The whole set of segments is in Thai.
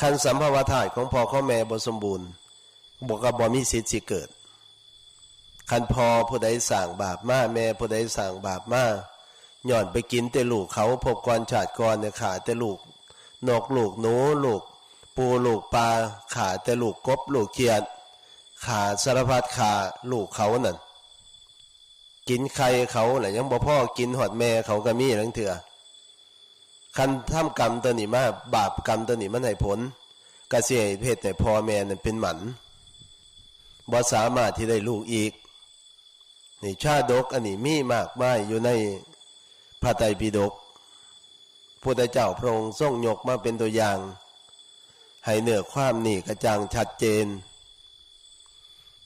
คันสัมภาวธาตุของพ่อของแม่บ่สมบูรณ์บ่ก็บ่มีสิทธิ์สิเกิดคันพ่อผู้ใดสร้างบาปมาแม่ผู้ใดสร้างบาปมาย้อนไปกินแต่ลูกเขาพบก่อนชาติก่อนเนี่ยขาแต่ลูกนกลูกหนูลูกปูลูกปลาขาแต่ลูกกบลูกเขียดขาสารพัดขาลูกเขานั่นกินไข่เขาแหละยังบ่พ่อกินหอดแม่เขาก็มีทั้งเถื่อคันทำกรรมตัวนี้มาบาปกรรมตัวนี้มันให้ผลกระเสียเพศแต่พ่อแม่นั่นเป็นหมันบ่สามารถที่ได้ลูกอีกนี่ชาดกอันนี้มีมากมายอยู่ในพระไตรปิฎกพุทธเจ้าพระองค์ทรงยกมาเป็นตัวอย่างให้เนื้อความนี่กระจ่างชัดเจน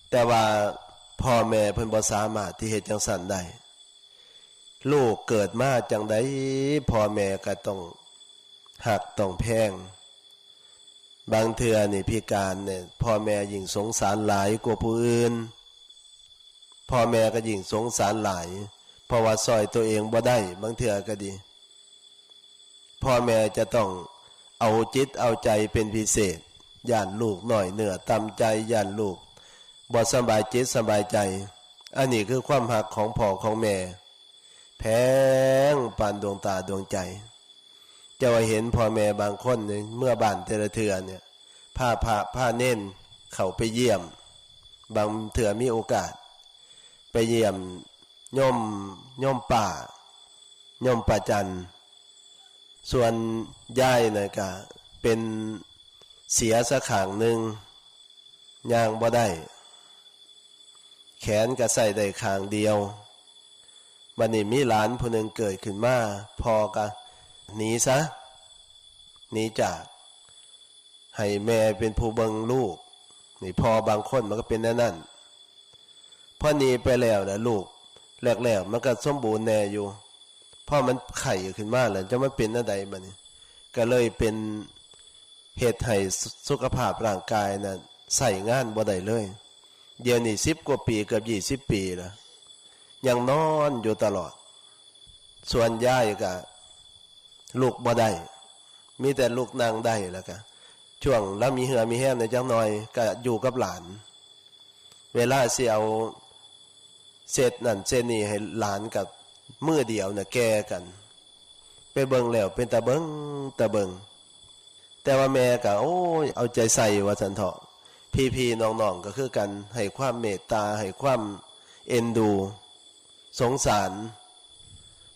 แต่ว่าพ่อแม่เพิ่นบ่สามารถที่เฮ็ดจังซั่นได้ลูกเกิดมาจังได๋พ่อแม่ก็ต้องหักต้องแพงบางเทื่อนี่พิการเนี่ยพ่อแม่ยิ่งสงสารหลายกว่าผู้อื่นพ่อแม่ก็ยิ่งสงสารหลายเพราะว่าซอยตัวเองบ่ได้บางเทื่อก็ดีพ่อแม่จะต้องเอาจิตเอาใจเป็นพิเศษย่านลูกหน่อยเนื้อตำใจย่านลูกบ่สบายจิตสบายใจอันนี้คือความหักของพ่อของแม่แพงปานดวงตาดวงใจจะว่าเห็นพ่อแม่บางคนเนี่ยเมื่อบ้านแต่ละเทื่อเนี่ยผ้าเน้นเข้าไปเยี่ยมบางเทื่อมีโอกาสไปเยี่ยมย่อมป่าจันส่วนยายน่ะก็เป็นเสียสักข้างหนึ่งย่างบ่ได้แขนก็ใส่ได้ข้างเดียวบัดนี้มีหลานผู้หนึ่งเกิดขึ้นมาพ่อก็หนีซะหนีจากให้แม่เป็นผู้เบิ่งลูกนี่พ่อบางคนมันก็เป็นนั่นพอหนีไปแล้วนะลูกแรกๆมันก็สมบูรณ์แน่อยู่พอมันไข่ขึ้นมาแล้วจะมันเป็นอะไรบัดนี้ก็เลยเป็นเหตุให้สุขภาพร่างกายน่ะใส่งานบ่ได้เลยเดี๋ยวนี้10 กว่าปีเกือบ20 ปีแล้วยังนอนอยู่ตลอดส่วนยายก็ลูกบ่ได้มีแต่ลูกนั่งได้แล้วก็ช่วงแล้วมีเหือมีแห้งในจังหน่อยก็อยู่กับหลานเวลาสิเอาเศษนั่นเศษนี่ให้หลานกับมือเดียวน่ะแก่กันไปเบิ่งแล้วเป็นตาเบิ่งแต่ว่าแม่ก็โอ้ยเอาใจใส่ว่าซั่นเถาะพี่ๆน้องๆก็คือกันให้ความเมตตาให้ความเอ็นดูสงสาร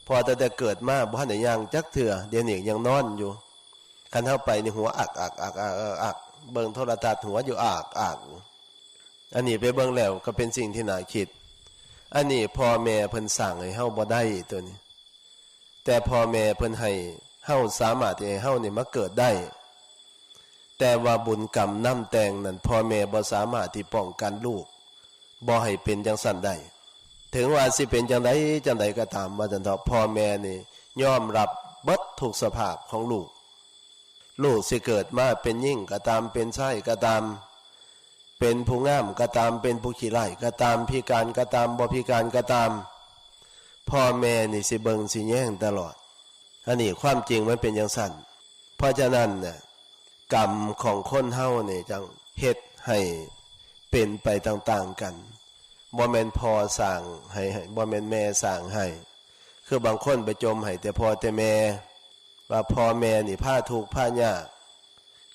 พอแต่เกิดมาบ่ทันได้ย่างจักเทื่อเดี๋ยวนี้ยังนอนอยู่คันเฮาไปนี่หัวอักเบิ่งโทรทัศน์หัวอยู่อักอันนี้ไปเบิ่งแล้วก็เป็นสิ่งที่น่าคิดอันนี้พ่อแม่เพิ่นสั่งให้เฮาบ่ได้ตัวนี้แต่พ่อแม่เพิ่นให้เฮาสามารถที่ให้เฮานี่มาเกิดได้แต่ว่าบุญกรรมนำแต่งนั้นพ่อแม่บ่สามารถที่ป้องกันลูกบ่ให้เป็นจังซั่นได้ถึงว่าสิเป็นจังไดก็ตามว่าจังเถาะพ่อแม่นี่ยอมรับเบิดทุกสภาพของลูกสิเกิดมาเป็นหญิงก็ตามเป็นชายก็ตามเป็นผู้งามก็ตามเป็นผู้ขี้ร้ายก็ตามพิการก็ตามบ่พิการก็ตามพ่อแม่นี่สิเบิ่งสิแย่งตลอดอันนี้ความจริงมันเป็นอย่างสั้นเพราะฉะนั้นเนี่ยกรรมของคนเฮานี่จังเฮ็ดให้เป็นไปต่างๆกันบ่แม่นพ่อสร้างให้บ่แม่นแม่สร้างให้คือบางคนไปจมให้แต่พ่อแต่แม่ว่าพ่อแม่นี่พาทุกข์พายาก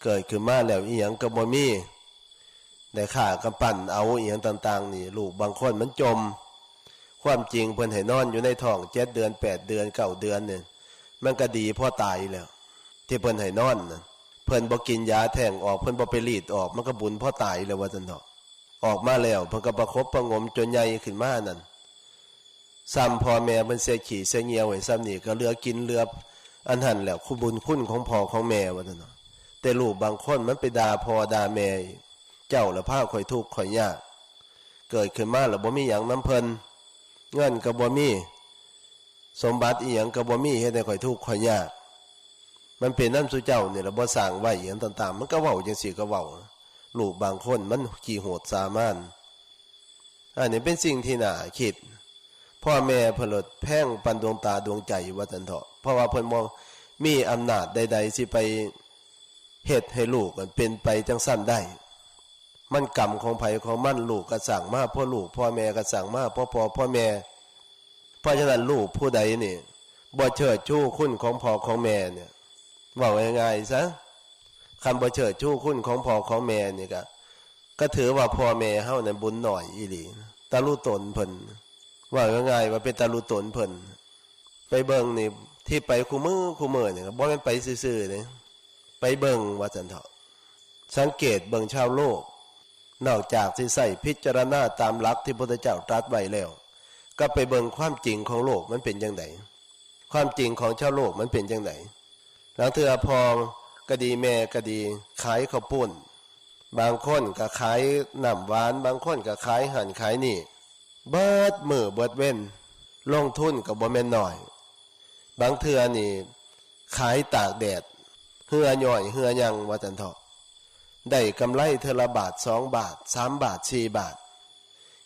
เกิดขึ้นมาแล้วอีหยังก็บ่มีได้ฆ่ากำปั้นเอาอีหยังต่างๆนี่ลูกบางคนมันจมความจริงเพิ่นให้นอนอยู่ในท้อง7 เดือน8 เดือน9 เดือนเนี่ยมันก็ดีพอตายแล้วที่เพิ่นให้นอนน่ะเพิ่นบ่กินยาแท้งออกเพิ่นบ่ไปรีดออกมันก็บุญพอตายแล้วว่าซั่นเถาะออกมาแล้วเพิ่นก็ประคบประงมจนใหญ่ขึ้นมานั่นซ้ำพ่อแม่เพิ่นเสียขี้เสียเหงียวให้ซ้ำนี่ก็เหลือกินเหลืออันหันแล้วคุณบุญคุณของพ่อของแม่ว่าซั่นเนาะแต่ลูกบางคนมันไปด่าพ่อด่าแม่เจ้าละพาข่อยทุกข์ข่อยยากเกิดขึ้นมาแล้วบ่มีหยังนำเพิ่นเงินก็บ่มีสมบัติอีหยังก็บ่มีเฮ็ดให้ข่อยทุกข์ข่อยยากมันเป็นนำสู่เจ้านี่ล่ะบ่สร้างไว้อีหยังต่างๆมันก็เว้าจังซี่ก็เว้าลูกบางคนมันขี้โหดสามานอันนี้เป็นสิ่งที่น่าคิดพ่อแม่เพิ่นลดแพ่งปันดวงตาดวงใจว่าซั่นเถาะเพราะว่าเพิ่นบ่มีอำนาจใดๆสิไป เฮ็ดให้ลูกมันเป็นไปจังสั้นได้มันกรรมของไผของมันลูกก็สั่งมาพ่อลูกพ่อแม่ก็สั่งมาพ่อแม่เพราะฉะนั้นลูกผู้ใดนี่บ่เชิดชูคุณของพ่อของแม่เนี่ยว่าง่ายๆซะคำบ่เชิดชูคุณของพ่อของแม่นี่ก็ถือว่าพ่อแม่เฮานั้นบุญหน่อยอีหลีตาลูตนเพิ่นว่าง่ายๆว่าเป็นตาลูตนเพิ่นไปเบิ่งนี่ที่ไปคู่มือนี่บ่แม่นไปซื่อๆนี่ไปเบิ่งว่าซั่นเถาะสังเกตเบิ่งชาวโลกนอกจากสิใส่พิจารณาตามหลักที่พระพุทธเจ้าตรัสไว้แล้วก็ไปเบิ่งความจริงของโลกมันเป็นจังไดความจริงของชาวโลกมันเป็นจังไดหลังเทื่อพอก็ดีแม่ก็ดีขายข้าวปุ้นบางคนก็ขายน้ำหวานบางคนก็ขายหั่นขายนี่เบิดมื้อเบิดเว้นลงทุนก็บ่แม่นน้อยบางเทื่อนี่ขายตากแดดเหือย่อยเหือยังว่าซั่นเถาะได้กำไรเทอละบาท2 บาท3 บาท4 บาท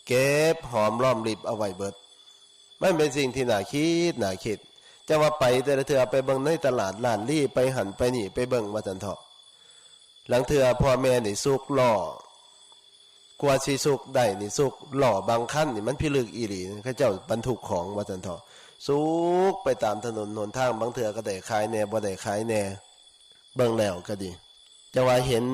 เก็บหอมรอมริบเอาไว้เบิดมันเป็นสิ่งที่น่าคิดจะว่าไปแต่ละเทื่อไปเบิ่งในตลาดร้านลี่ไปหันไปนี่ไปเบิ่งว่าซั่นเถาะหลังเทื่อพ่อแม่นี่สุกล่อกว่าสิสุกได้นี่สุกล่อบางคันนี่มันพิลึกอีหลีเขาเจ้าบรรทุกของว่าซั่นเถาะสุกไปตามถนนหนทางบางเทื่อก็ได้ขายแน่บ่ได้ขายแน่เบิ่งแล้วก็ดีจะว่าเห็น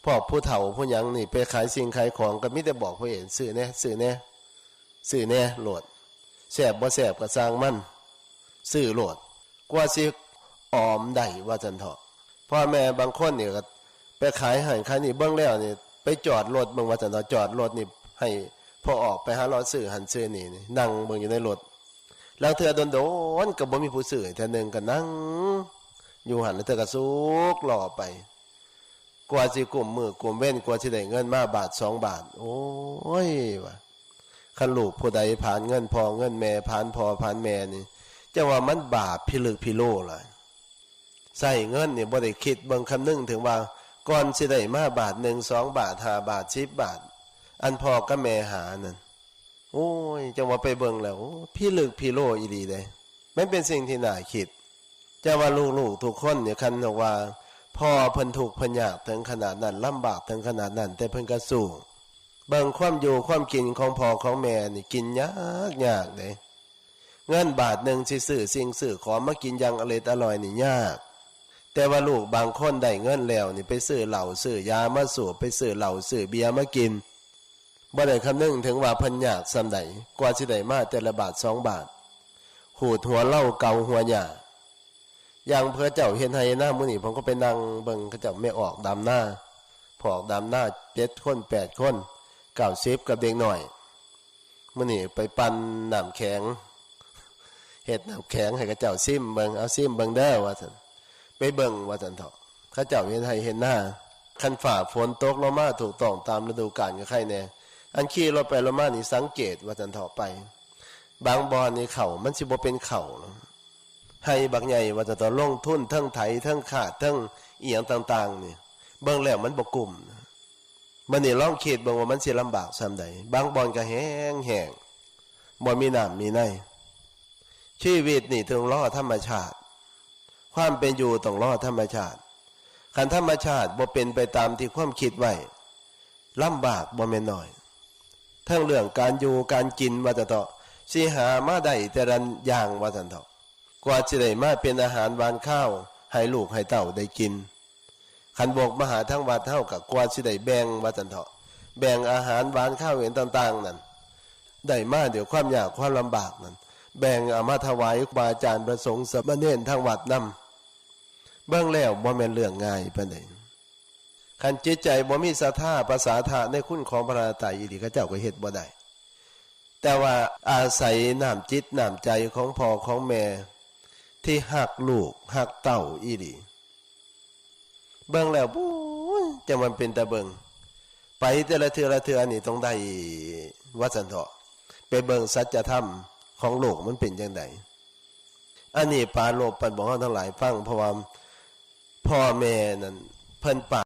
พวกผู้เฒ่าผู้หยังนี่ไปขายสิ่งขายของก็มีแต่บอกผู้เห็นซื้อแน่โหลดแซ่บบ่แซ่บก็สร้างมันซื้อโหลดกว่าสิออมได้ว่าจันเถาะพ่อแม่บางคนนี่ก็ไปขายให้ขายนี่เบิ่งแล้วนี่ไปจอดรถเบิ่งว่าจันเถาะจอดรถนี่ให้พอออกไปหารอซื้อหันซื้อนี่นั่งเบิ่งอยู่ในรถแล้วเทื่อโดนๆก็บ่มีผู้ซื้อเทื่อนึงก็นั่งอยู่หันแล้วเทื่อก็สุกรอไปกว่าสิกลุ่มมือกลุ่มเว้นกว่าสิได้เงินมาบาท2 บาทโอ้ยว่ะคันลูกผู้ใดผ่านเงินพ่อเงินแม่ผ่านพ่อผ่านแม่นี่จะว่ามันบาปพิลึกพิโลล่ะใส่เงินนี่บ่ได้คิดเบิ่งคำนึงถึงว่าก่อนสิได้มาบาท1 2 บาท5 บาท10 บาทอันพ่อกับแม่หานั่นโอ้ยจังว่าไปเบิ่งแล้วพิลึกพิโลอีหลีเด้มันเป็นสิ่งที่น่าคิดจะว่าลูกๆทุกคนเนี่ยคันว่าพ่อเพิ่นทุกข์เพิ่นยากถึงขนาดนั้นลำบากถึงขนาดนั้นแต่เพิ่นก็สู้เบิ่งความอยู่ความกินของพ่อของแม่นี่กินยากเด้เงินบาทนึงสิซื้อสิ่งซื้อของมากินอย่างอร่อยนี่ยากแต่ว่าลูกบางคนได้เงินแล้วนี่ไปซื้อเหล้าซื้อยามาสูบไปซื้อเหล้าซื้อเบียร์มากินบ่ได้คำนึงถึงว่าเพิ่นยากส่ำใดกว่าสิได้มาแต่ละบาท2 บาทหูดหัวเหล้าเกาหัวหญ้าอย่างเพื่อเจ้าเห็นให้หน้ามื้อนี้ผมก็ไปนั่งเบิ่งเขาเจ้าไม่ออกดำหน้าพอออกดำหน้า7 คน8 คน90กับเด็กหน่อยมื้อนี้ไปปั่นน้ำแข็งเฮ็ดน้ำแข็งให้เขาเจ้าซิมเบิ่งเอาซิมเบิ่งเด้อว่าซั่นไปเบิ่งว่าซั่นเถาะเขาเจ้าเห็นให้เห็นหน้าคันฝ่าฝนตกลงมาถูกต้องตามฤดูกาลก็ใครแน่อันขี่รถไปรถมานี่สังเกตว่าซั่นเถาะไปบางบ่อนี่เขามันสิบ่เป็นเขาให้บักใหญ่ว่าจะต้องลงทุนทั้งไถทั้งขาดทั้งอีหยังต่างๆนี่เบิ่งแล้วมันบ่กลุ่มมันนี่ลองคิดเบิ่งว่ามันสิลำบากส่ำใดบางบ่อนก็แห้งบ่มีน้ำมีในชีวิตนี่ต้องรอธรรมชาติความเป็นอยู่ต้องรอธรรมชาติคันธรรมชาติบ่เป็นไปตามที่ความคิดไว้ลำบากบ่แม่นน้อยทั้งเรื่องการอยู่การกินว่าจะต้องสิหามาได้แต่ละอย่างว่าซั่นเถาะกว่าจะได้มาเป็นอาหารหวานข้าวให้ลูกให้เต้าได้กินขันบกมหาทั้งวัดเท่ากับกว่าจะได้แบ่งว่าจันเถาะแบ่งอาหารหวานข้าวเห็นต่างๆนั่นได้มาเดี๋ยวความยากความลำบากนั่นแบ่งเอามาถวายครูบาอาจารย์ประสงค์สามเณรทั้งวัดนำเบื้องแล้วบ่แม่นเรื่องง่ายปานใดคันจิตใจบ่มีศรัทธาภาษาทะในคุณของพระตรัยอีหลีเขาเจ้าก็เฮ็ดบ่ได้แต่ว่าอาศัยน้ำจิตน้ำใจของพ่อของแม่ที่หักลูกหักเต้าอีหลีเบิ่งแล้วปู้จะมันเป็นตะเบิงไปแต่ละเทื่อนี่ต้องได้วัดสันเถาะไปเบิ่งสัจธรรมของโลกมันเป็นจังไดอันนี้ปาโลกปันบอกเฮาทั้งหลายฟังเพราะว่าพ่อแม่นั่นเพิ่นปา